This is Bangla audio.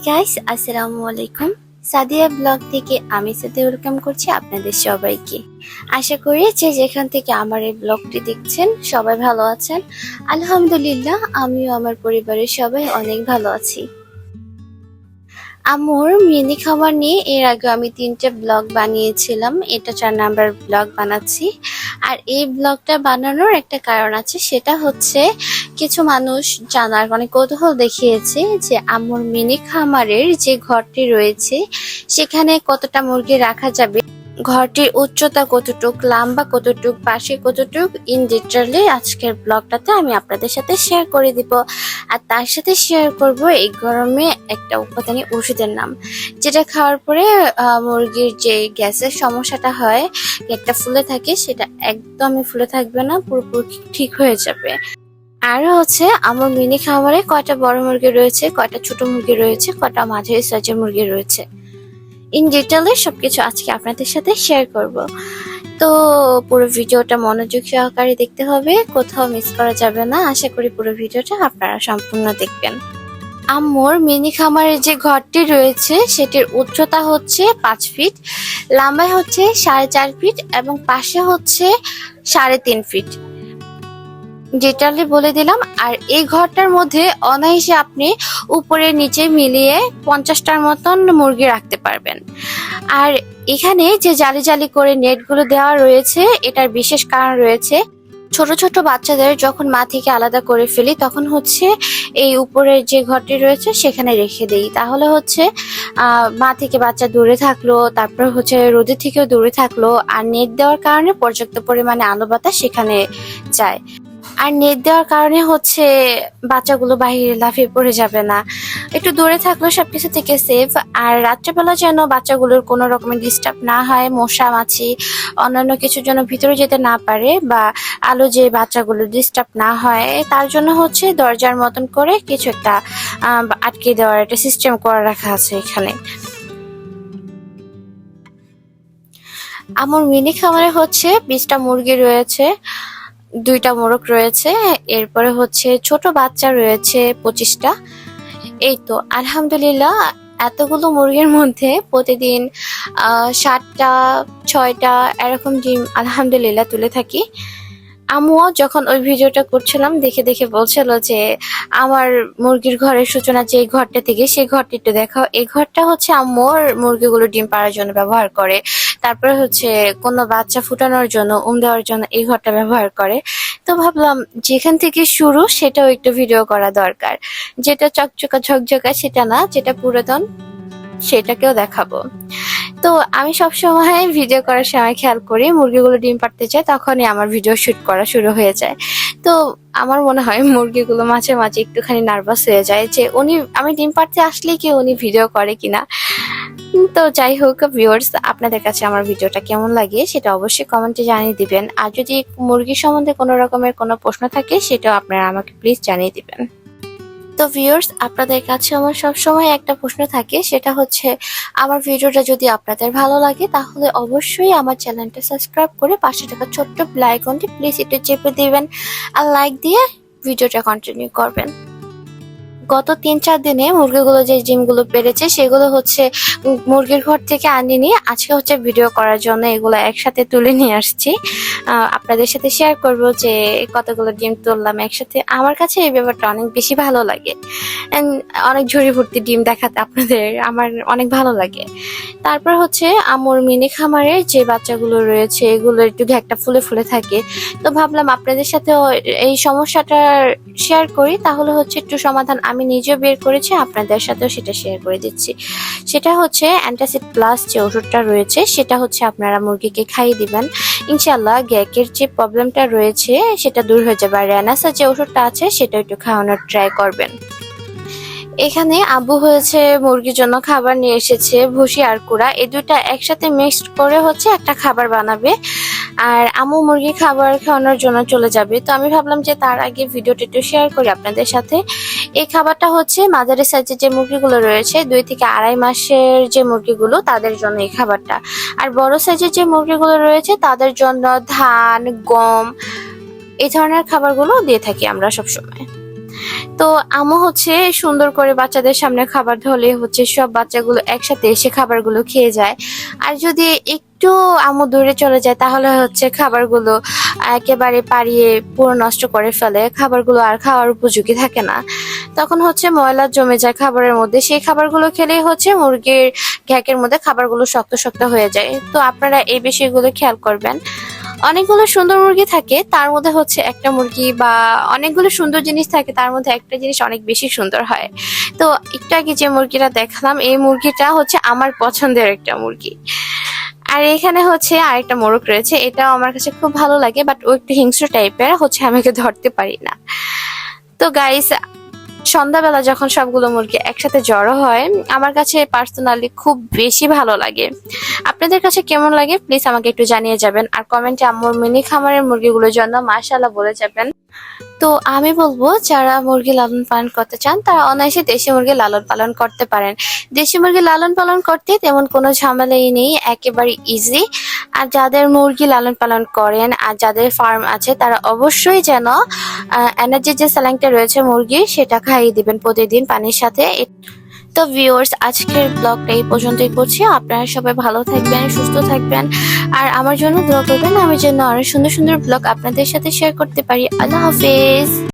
গাইস, আসসালামু আলাইকুম। সাদিয়া ব্লগ থেকে আমি সাথে ওয়েলকাম করছি আপনাদের সবাইকে। আশা করি যে যেখান থেকে আমার এই ব্লগটি দেখছেন সবাই ভালো আছেন। আলহামদুলিল্লাহ, আমিও আমার পরিবারের সবাই অনেক ভালো আছি। আম্মুর মিনি খাবার নিয়ে এর আগে আমি 3টে ব্লগ বানিয়েছিলাম। এটা 4 নাম্বার ব্লগ বানাচ্ছি। আর এই ব্লগটা বানানোর একটা কারণ আছে, সেটা হচ্ছে কিছু মানুষ জানার কৌতূহল দেখিয়েছে যে আম্মুর মিনি খামারের যে ঘরটি রয়েছে সেখানে কতটা মুরগি রাখা যাবে, ঘরটির উচ্চতা কতটুক, লম্বা কতটুক, পাশে কতটুক, ইন ডিটেইলে আজকের ব্লগটাতে আমি আপনাদের সাথে শেয়ার করে দিব। আর তার সাথে শেয়ার করব এই গরমে একটা উপাদানি ওষুধের নাম, যেটা খাওয়ার পরে মুরগির যে গ্যাসের সমস্যাটা হয়, পেটটা ফুলে থাকে, সেটা একদমই ফুলে থাকবে না, পুরোপুরি ঠিক হয়ে যাবে। আর হচ্ছে আমার মিনি খামারে কয়টা বড় মুরগি রয়েছে, কয়টা ছোট মুরগি রয়েছে, কয়টা মাঝারি সাইজের মুরগি রয়েছে, ইন ডিটেইলে সবকিছু আজকে আপনাদের সাথে শেয়ার করব। তো পুরো ভিডিওটা মনোযোগ সহকারে দেখতে হবে, কোথাও মিস করা যাবে না। আশা করি পুরো ভিডিওটা আপনারা সম্পূর্ণ দেখবেন। আম্মুর মিনি খামারের যে ঘরটি রয়েছে সেটির উচ্চতা হচ্ছে 5 ফিট, লম্বায় হচ্ছে 4.5 ফিট এবং পাশে হচ্ছে 3.5 ফিট। ডিটেইলে বলে দিলাম। আর এই ঘরটার মধ্যে অনায়াসে আপনি উপরে নিচে মিলিয়ে 50টার মতন মুরগি রাখতে পারবেন। আর এখানে যে জালি জালি করে নেটগুলো দেওয়া রয়েছে, এটার বিশেষ কারণ রয়েছে। ছোট ছোট বাচ্চাদের যখন মা থেকে আলাদা করে ফেলি তখন হচ্ছে এই উপরের যে ঘরটি রয়েছে সেখানে রেখে দেই, তাহলে হচ্ছে মা থেকে বাচ্চা দূরে থাকলো, তারপর হচ্ছে রোদের থেকেও দূরে থাকলো। আর নেট দেওয়ার কারণে পর্যাপ্ত পরিমাণে আলো বাতাস সেখানে যায়। আর নেট দেওয়ার কারণে হচ্ছে বাচ্চাগুলো বাইরে লাফিয়ে পড়ে যাবে না, একটু দূরে থাকলো সবকিছু থেকে সেফ। আর রাত্রেবেলা যেন বাচ্চাগুলোর কোনো রকমের ডিস্টার্ব না হয়, মশা মাছি অন্যান্য কিছুর জন্য ভিতরে যেতে না পারে, বা আলো যে বাচ্চাগুলো ডিস্টার্ব না হয়, তার জন্য হচ্ছে দরজার মতন করে কিছু একটা আটকে দেওয়ার একটা সিস্টেম করে রাখা আছে এখানে। আমার মিনি খামারে হচ্ছে 20টা মুরগি রয়েছে, 2টা মোরগ রয়েছে, এরপরে হচ্ছে ছোট বাচ্চা রয়েছে 25টা। এই তো আলহামদুলিল্লাহ, এতগুলো মুরগির মধ্যে প্রতিদিন 7টা 6টা এরকম ডিম আলহামদুলিল্লাহ তুলে থাকি। আম্মুও যখন ওই ভিডিওটা করছিলাম দেখে দেখে বলছিল যে আমার মুরগির ঘরের সূচনা যে ঘরটা থেকে, সেই ঘরটা একটু দেখাও। এই ঘরটা হচ্ছে আম্মুর মুরগিগুলো ডিম পাড়ার জন্য ব্যবহার করে, তারপরে হচ্ছে কোনো বাচ্চা ফুটানোর জন্য, দেওয়ার জন্য এই ঘরটা ব্যবহার করে। তো ভাবলাম যেখান থেকে শুরু সেটাও একটু ভিডিও করা দরকার, যেটা চকচকা ঝকঝকা সেটা না, যেটা পুরাতন সেটাকেও দেখাবো। তো আমি সবসময় ভিডিও করার সময় খেয়াল করি মুরগিগুলো ডিম পাড়তে চায়, তখনই আমার ভিডিও শুট করা শুরু হয়ে যায়। তো আমার মনে হয় মুরগিগুলো মাঝে মাঝে একটুখানি নার্ভাস হয়ে যায় যে আমি ডিম পাড়তে আসলেই কি উনি ভিডিও করে কিনা। তো যাই হোক ভিউয়ার্স, আপনাদের কাছে আমার ভিডিওটা কেমন লাগে সেটা অবশ্যই কমেন্টে জানিয়ে দিবেন। আর যদি মুরগি সম্বন্ধে কোনো রকমের কোনো প্রশ্ন থাকে সেটাও আপনারা আমাকে প্লিজ জানিয়ে দিবেন। তো ভিউয়ার্স, আপনাদের কাছে আমার সবসময় একটা প্রশ্ন থাকে, সেটা হচ্ছে আমার ভিডিওটা যদি আপনাদের ভালো লাগে তাহলে অবশ্যই আমার চ্যানেলটা সাবস্ক্রাইব করে পাশে থাকা ছোট্ট বেল আইকনটি প্লিজ একটু চেপে দিবেন আর লাইক দিয়ে ভিডিওটা কন্টিনিউ করবেন। গত 3-4 দিনে মুরগিগুলো যে ডিমগুলো পেড়েছে সেগুলো হচ্ছে মুরগির ঘর থেকে আনিনি, আজকে হচ্ছে ভিডিও করার জন্য এগুলো একসাথে তুলে নিয়ে আসছি। আপনাদের সাথে শেয়ার করব যে কতগুলো ডিম তুললাম একসাথে। আমার কাছে এই ব্যাপারটা অনেক বেশি ভালো লাগে, অনেক ঝুড়ি ভর্তি ডিম দেখাতে আপনাদের আমার অনেক ভালো লাগে। তারপর হচ্ছে আম্মুর মিনি খামারে যে বাচ্চাগুলো রয়েছে এগুলো একটু ঘ্যাকটা ফুলে ফুলে থাকে, তো ভাবলাম আপনাদের সাথে এই সমস্যাটা শেয়ার করি, তাহলে হচ্ছে একটু সমাধান আমি নিজেও বের করেছি, আপনাদের সাথেও সেটা শেয়ার করে দিচ্ছি। সেটা হচ্ছে অ্যান্টাসিড প্লাস যে ওষুধটা রয়েছে সেটা হচ্ছে আপনারা মুরগিকে খাইয়ে দিবেন, ইনশাল্লাহ গ্যাকের যে প্রবলেমটা রয়েছে সেটা দূর হয়ে যাবে। আর রেনাসা যে ওষুধটা আছে সেটা একটু খাওয়ানোর ট্রাই করবেন। এখানে আব্বু হয়েছে মুরগির জন্য খাবার নিয়ে এসেছে, ভুসি আর কুড়া, এই দুইটা একসাথে মিক্সড করে হচ্ছে একটা খাবার বানাবে। আর আম্মু মুরগি খাবার খাওয়ানোর জন্য চলে যাবে, তো আমি ভাবলাম যে তার আগে ভিডিওটা একটু শেয়ার করি আপনাদের সাথে। এই খাবারটা হচ্ছে মাঝারি সাইজের যে মুরগিগুলো রয়েছে, 2 থেকে 2.5 মাসের যে মুরগিগুলো তাদের জন্য এই খাবারটা। আর বড় সাইজের যে মুরগিগুলো রয়েছে তাদের জন্য ধান, গম এই ধরনের খাবারগুলো দিয়ে থাকি আমরা সবসময়। তো আম্মু হচ্ছে সুন্দর করে বাচ্চাদের সামনে খাবার ধরলে হচ্ছে সব বাচ্চাগুলো একসাথে এসে খাবারগুলো খেয়ে যায়। আর যদি একটু আম্মু দূরে চলে যায় তাহলে হচ্ছে খাবারগুলো একেবারে পাড়িয়ে পুরো নষ্ট করে ফেলে, খাবারগুলো আর খাওয়ার উপযোগী থাকে না। তখন হচ্ছে ময়লা জমে যায় খাবারের মধ্যে, সেই খাবারগুলো খেলেই হচ্ছে মুরগির ঘ্যাকের মধ্যে খাবারগুলো শক্ত শক্ত হয়ে যায়। তো আপনারা এই বিষয়গুলো খেয়াল করবেন। অনেকগুলো সুন্দর মুরগি থাকে, তার মধ্যে হচ্ছে একটা মুরগি বা অনেকগুলো সুন্দর জিনিস থাকে, তার মধ্যে একটা জিনিস অনেক বেশি সুন্দর হয়। তো একটু আগে যে মুরগিটা দেখলাম, এই মুরগিটা হচ্ছে আমার পছন্দের একটা মুরগি। আর এখানে হচ্ছে আরেকটা মোরগ রয়েছে, এটাও আমার কাছে খুব ভালো লাগে, বাট ও একটু হিংস্র টাইপের, হচ্ছে আমি ওকে ধরতে পারি না। তো গাইস, সন্ধ্যাবেলা যখন সবগুলো মুরগি একসাথে জড়ো হয়, আমার কাছে পার্সোনালি খুব বেশি ভালো লাগে। আপনাদের কাছে কেমন লাগে প্লিজ আমাকে একটু জানিয়ে যাবেন, আর কমেন্টে আম্মুর মিনি খামারের মুরগিগুলোর জন্য মাশাআল্লাহ বলে যাবেন। তো আমি বলবো, যারা মুরগি লালন পালন করতে চান তারা অনায়াসে দেশি মুরগি লালন পালন করতে পারেন। দেশি মুরগি লালন পালন করতে তেমন কোনো ঝামেলাই নেই, একেবারে ইজি। আর যাদের মুরগি লালন পালন করেন আর যাদের ফার্ম আছে তারা অবশ্যই যেন এনার্জি যে স্যালাইনটা রয়েছে মুরগির, সেটা খাইয়ে দিবেন প্রতিদিন পানির সাথে। তো ভিউয়ার্স, আজকের ব্লগটা এই পর্যন্তই করছি। আপনারা সবাই ভালো থাকবেন, সুস্থ থাকবেন, আর আমার জন্য দোয়া করবেন, আমি যেন আরো সুন্দর সুন্দর ব্লগ আপনাদের সাথে শেয়ার করতে পারি। আল্লাহ হাফেজ।